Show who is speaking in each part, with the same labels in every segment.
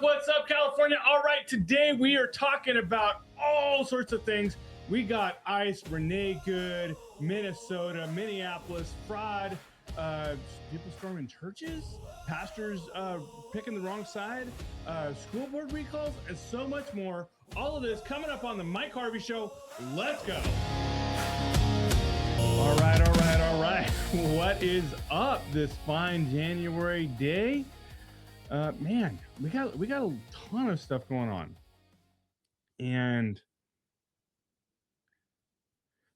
Speaker 1: What's up, California? All right, today we are talking about all sorts of things. We got ICE, Renee Good, Minnesota, Minneapolis, fraud, people storming churches, pastors picking the wrong side, school board recalls, and so much more. All of this coming up on the Mike Harvey Show. Let's go. All right. What is up this fine January day? Man, we got a ton of stuff going on, and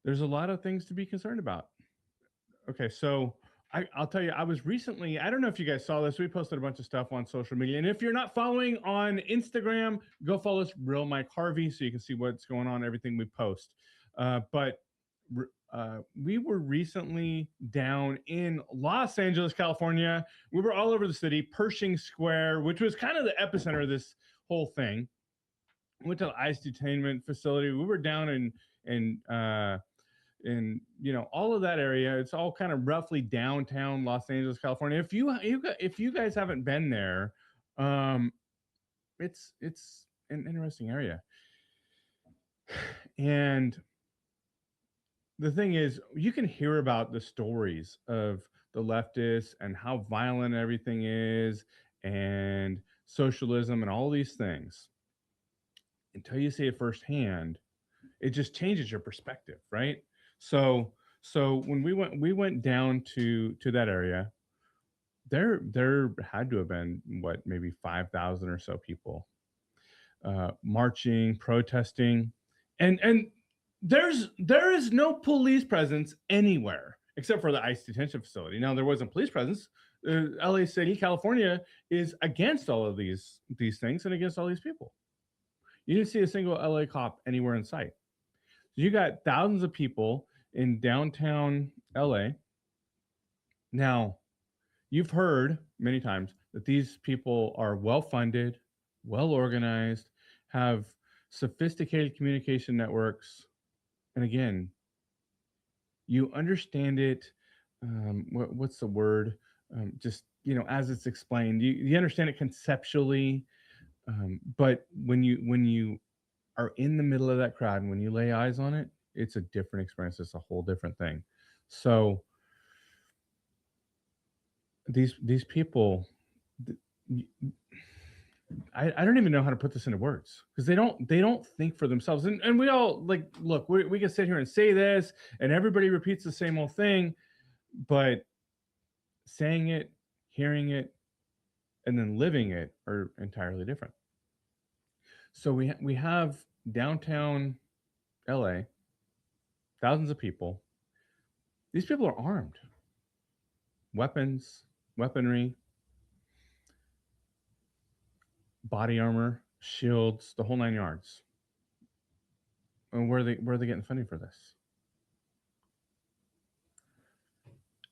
Speaker 1: there's a lot of things to be concerned about. Okay, so I'll tell you, I was recently, I don't know if you guys saw this, we posted a bunch of stuff on social media, and if you're not following on Instagram, go follow us, Real Mike Harvey, so you can see what's going on, everything we post. But we were recently down in Los Angeles, California. We were all over the city, Pershing Square, which was kind of the epicenter of this whole thing. We went to the ICE detainment facility. We were down in all of that area. It's all kind of roughly downtown Los Angeles, California. If you guys haven't been there, it's an interesting area. And the thing is, you can hear about the stories of the leftists and how violent everything is and socialism and all these things. Until you see it firsthand, it just changes your perspective, right? So when we went down to that area, there had to have been maybe 5,000 or so people marching, protesting, and there is no police presence anywhere except for the ICE detention facility. Now, there wasn't police presence. LA City, California is against all of these things and against all these people. You didn't see a single LA cop anywhere in sight. So you got thousands of people in downtown LA. Now, you've heard many times that these people are well-funded, well-organized, have sophisticated communication networks. And again, you understand it. What's the word? Just, as it's explained, you understand it conceptually. But when you are in the middle of that crowd and when you lay eyes on it, it's a different experience. It's a whole different thing. So these people, I don't even know how to put this into words, because they don't think for themselves. And we all, like, look, we can sit here and say this and everybody repeats the same old thing, but saying it, hearing it, and then living it are entirely different. So we have downtown LA, thousands of people. These people are armed. Weaponry, body armor, shields, the whole 9 yards. And where are they getting funding for this?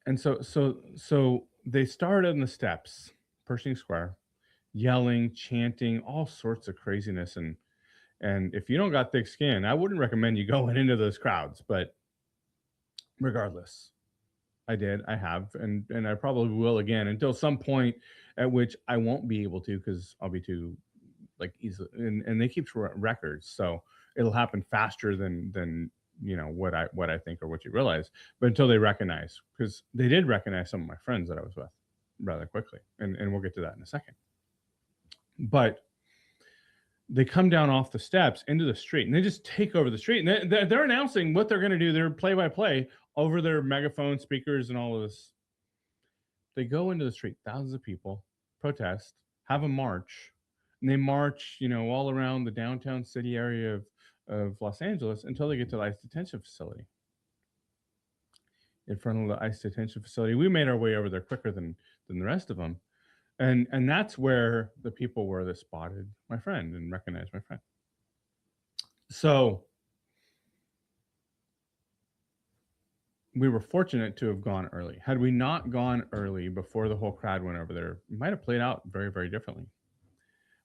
Speaker 1: And so they started on the steps, Pershing Square, yelling, chanting, all sorts of craziness. And if you don't got thick skin, I wouldn't recommend you going into those crowds. But regardless, I did. I have, and I probably will again until some point at which I won't be able to, because I'll be too easy. And they keep records, so it'll happen faster than what I think or what you realize. But until they recognize, because they did recognize some of my friends that I was with rather quickly, and we'll get to that in a second. But they come down off the steps into the street, and they just take over the street, and they're announcing what they're going to do. They're play-by-play over their megaphone speakers and all of this. They go into the street, thousands of people, protest, have a march, and they march, all around the downtown city area of Los Angeles until they get to the ICE detention facility. In front of the ICE detention facility, we made our way over there quicker than the rest of them. And that's where the people were that spotted my friend and recognized my friend. So we were fortunate to have gone early. Had we not gone early before the whole crowd went over there, it might have played out very, very differently.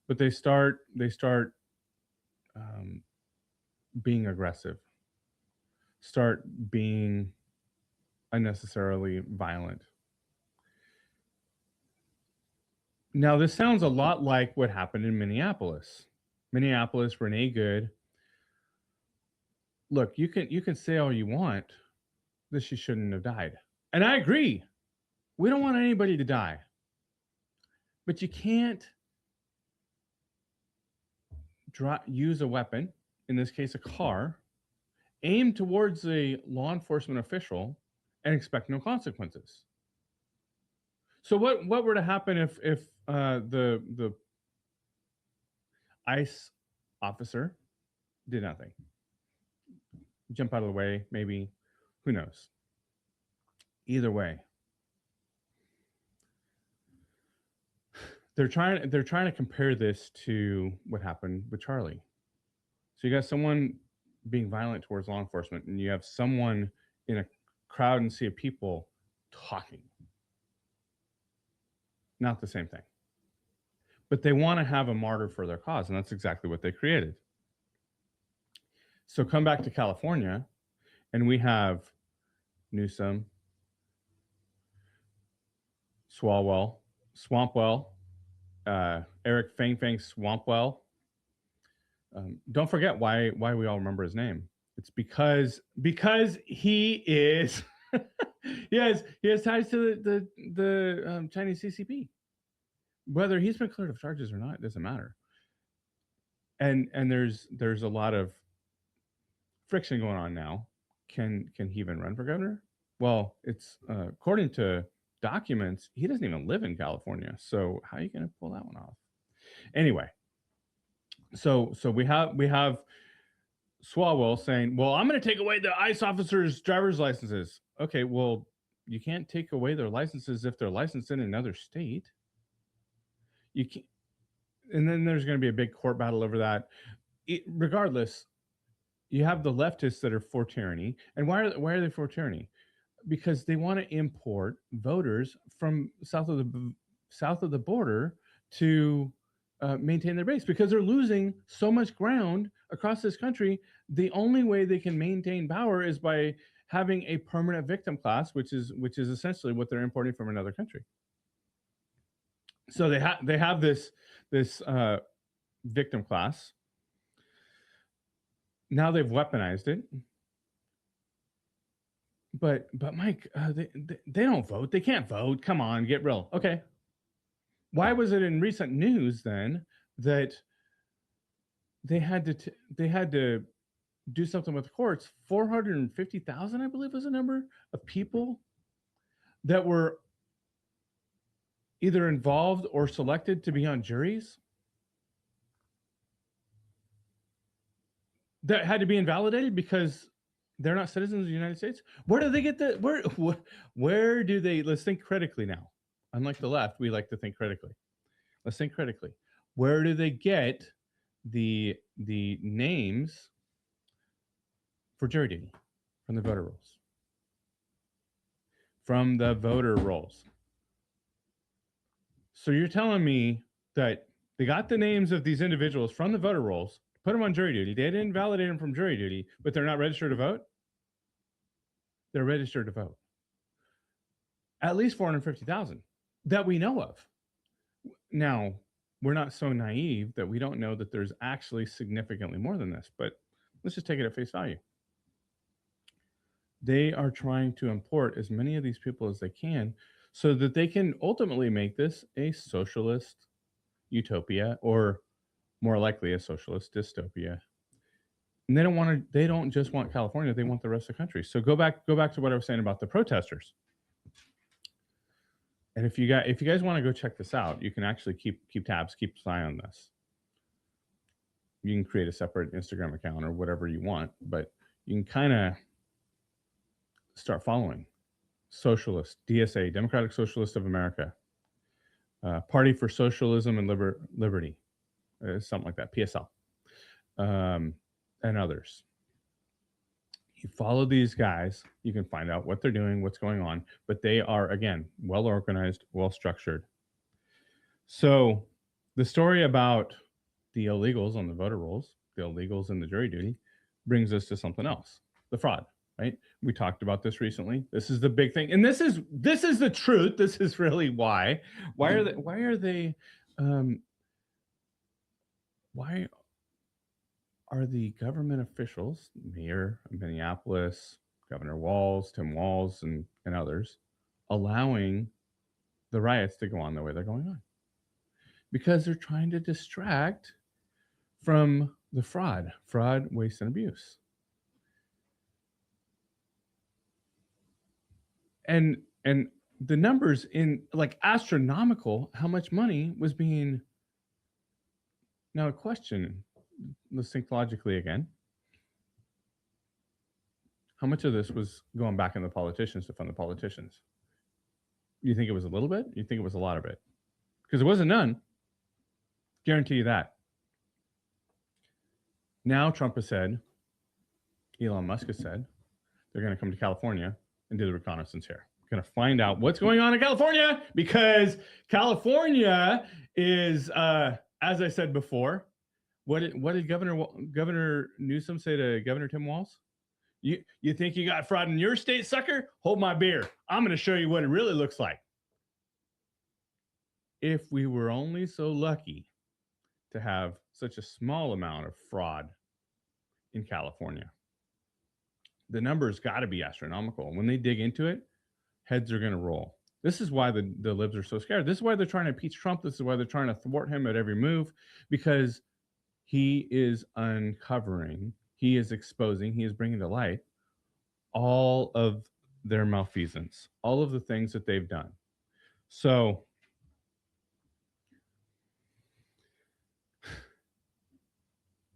Speaker 1: But they start being aggressive, start being unnecessarily violent. Now, this sounds a lot like what happened in Minneapolis. Minneapolis, Renee Good. Look, you can say all you want that she shouldn't have died, and I agree. We don't want anybody to die, but you can't use a weapon, in this case, a car, aim towards a law enforcement official, and expect no consequences. So what were to happen if the ICE officer did nothing? Jump out of the way, maybe. Who knows? Either way, they're trying to compare this to what happened with Charlie. So you got someone being violent towards law enforcement, and you have someone in a crowd and sea of people talking. Not the same thing. But they want to have a martyr for their cause, and that's exactly what they created. So come back to California, and we have Newsom, Swampwell, Eric Fang Fang Swampwell. Don't forget why we all remember his name. It's because he is he has ties to the Chinese CCP. Whether he's been cleared of charges or not, it doesn't matter. And there's a lot of friction going on now. Can he even run for governor? Well, it's according to documents, he doesn't even live in California. So how are you going to pull that one off? Anyway, so we have Swalwell saying, "Well, I'm going to take away the ICE officers' driver's licenses." Okay, well, you can't take away their licenses if they're licensed in another state. You can't, and then there's going to be a big court battle over that. Regardless, you have the leftists that are for tyranny, and why are they for tyranny? Because they want to import voters from south of the border to maintain their base, because they're losing so much ground across this country. The only way they can maintain power is by having a permanent victim class, which is essentially what they're importing from another country. So they have this victim class. Now they've weaponized it. But Mike, they don't vote. They can't vote. Come on, get real. Okay. Why was it in recent news then that they had to do something with the courts? 450,000, I believe, was the number of people that were either involved or selected to be on juries that had to be invalidated because they're not citizens of the United States. Where do they get the where do they? Let's think critically now. Unlike the left, we like to think critically. Let's think critically. Where do they get the names for jury duty? From the voter rolls. From the voter rolls. So you're telling me that they got the names of these individuals from the voter rolls, put them on jury duty. They didn't validate them from jury duty, but they're not registered to vote? They're registered to vote. At least 450,000 that we know of. Now, we're not so naive that we don't know that there's actually significantly more than this, but let's just take it at face value. They are trying to import as many of these people as they can so that they can ultimately make this a socialist utopia, or more likely a socialist dystopia. And they don't just want California, they want the rest of the country. So go back to what I was saying about the protesters. And if you guys want to go check this out, you can actually keep tabs, keep an eye on this. You can create a separate Instagram account or whatever you want, but you can kind of start following Socialist, DSA, Democratic Socialist of America, Party for Socialism and Liberty, something like that, PSL, and others. You follow these guys, you can find out what they're doing, what's going on, but they are, again, well organized, well structured. So the story about the illegals on the voter rolls, the illegals in the jury duty, brings us to something else: the fraud. right? We talked about this recently. This is the big thing, and this is the truth. This is really why. Um, why are the government officials, Mayor of Minneapolis, Governor Walz, Tim Walz, and others, allowing the riots to go on the way they're going on? Because they're trying to distract from the fraud, waste, and abuse. And the numbers in like astronomical, how much money was being. Now, a question, let's think logically again. How much of this was going back in the politicians to fund the politicians? You think it was a little bit? You think it was a lot of it? Because it wasn't none. Guarantee you that. Now Trump has said, Elon Musk has said, they're going to come to California and do the reconnaissance here. Going to find out what's going on in California, because California is, as I said before, what did Governor Newsom say to Governor Tim Walz? You think you got fraud in your state, sucker? Hold my beer. I'm going to show you what it really looks like. If we were only so lucky to have such a small amount of fraud in California, the numbers got to be astronomical. When they dig into it, heads are going to roll. This is why the libs are so scared. This is why they're trying to impeach Trump. This is why they're trying to thwart him at every move, because he is uncovering, he is exposing, he is bringing to light all of their malfeasance, all of the things that they've done. So,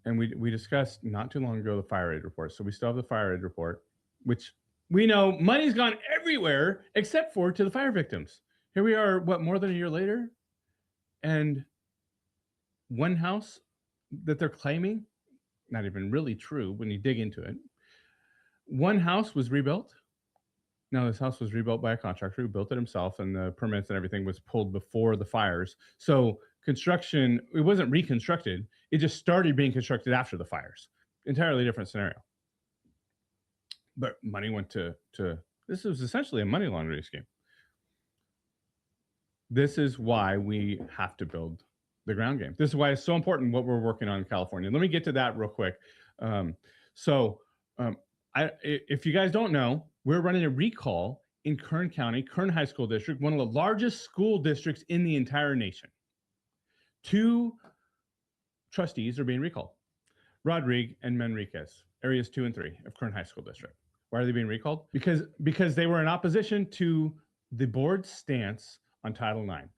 Speaker 1: and we discussed not too long ago the fire aid report. So we still have the fire aid report, which we know money's gone everywhere except for to the fire victims. Here we are, more than a year later? And one house that they're claiming, not even really true when you dig into it, one house was rebuilt. Now, this house was rebuilt by a contractor who built it himself, and the permits and everything was pulled before the fires. So construction, it wasn't reconstructed. It just started being constructed after the fires. Entirely different scenario. But money went to this was essentially a money laundering scheme. This is why we have to build the ground game. This is why it's so important what we're working on in California. Let me get to that real quick. If you guys don't know, we're running a recall in Kern County, Kern High School District, one of the largest school districts in the entire nation. 2 trustees are being recalled, Rodrigue and Manriquez, areas 2 and 3 of Kern High School District. Why are they being recalled? Because they were in opposition to the board's stance on Title IX,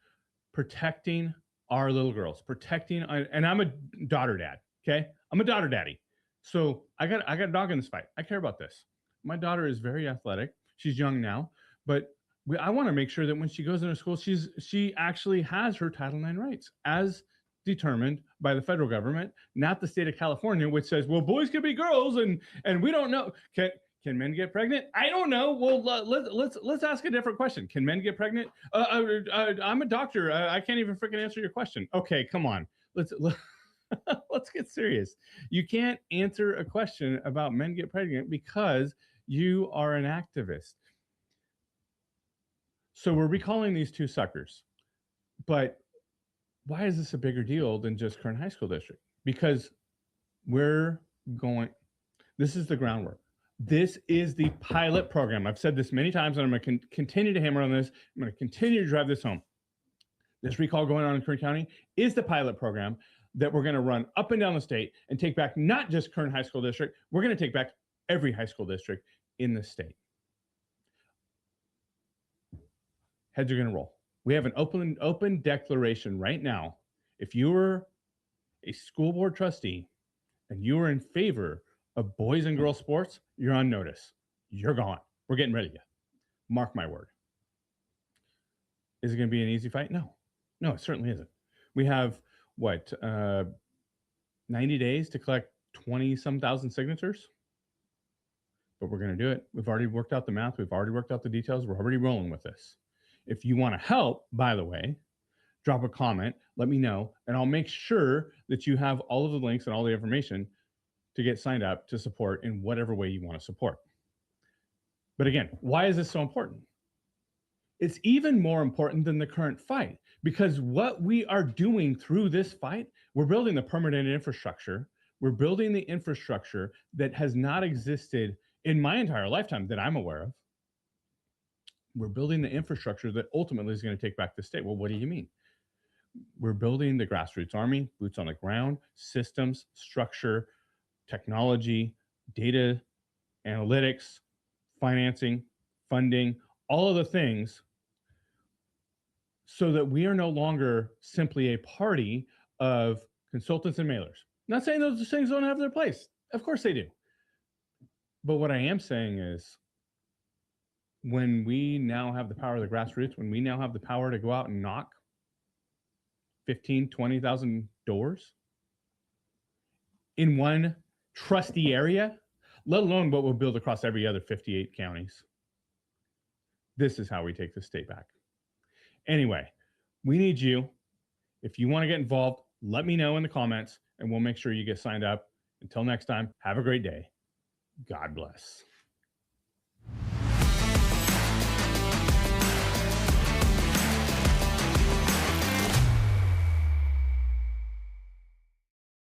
Speaker 1: protecting our little girls, and I'm a daughter dad, okay? I'm a daughter daddy. So I got a dog in this fight. I care about this. My daughter is very athletic. She's young now, but I want to make sure that when she goes into school, she actually has her Title IX rights as determined by the federal government, not the state of California, which says, well, boys can be girls, and we don't know. Can men get pregnant? I don't know. Well, let's ask a different question. Can men get pregnant? I'm a doctor. I can't even freaking answer your question. Okay, come on. Let's get serious. You can't answer a question about men get pregnant because you are an activist. So we're recalling these 2 suckers. But why is this a bigger deal than just Kern High School District? Because this is the groundwork. This is the pilot program. I've said this many times, and I'm going to continue to hammer on this. I'm going to continue to drive this home. This recall going on in Kern County is the pilot program that we're going to run up and down the state and take back not just Kern High School District. We're going to take back every high school district in the state. Heads are going to roll. We have an open declaration right now. If you were a school board trustee and you were in favor of boys and girls sports, you're on notice. You're gone. We're getting rid of you. Mark my word. Is it going to be an easy fight? No, it certainly isn't. We have 90 days to collect 20-some thousand signatures? But we're going to do it. We've already worked out the math. We've already worked out the details. We're already rolling with this. If you want to help, by the way, drop a comment, let me know, and I'll make sure that you have all of the links and all the information to get signed up to support in whatever way you want to support. But again, why is this so important? It's even more important than the current fight because what we are doing through this fight, we're building the permanent infrastructure. We're building the infrastructure that has not existed in my entire lifetime that I'm aware of. We're building the infrastructure that ultimately is going to take back the state. Well, what do you mean? We're building the grassroots army, boots on the ground, systems, structure, technology, data, analytics, financing, funding, all of the things so that we are no longer simply a party of consultants and mailers. Not saying those things don't have their place. Of course they do. But what I am saying is when we now have the power of the grassroots, when we now have the power to go out and knock 15, 20,000 doors in one trusty area, let alone what we'll build across every other 58 counties. This is how we take the state back. Anyway, we need you. If you want to get involved, let me know in the comments and we'll make sure you get signed up. Until next time, have a great day. God bless.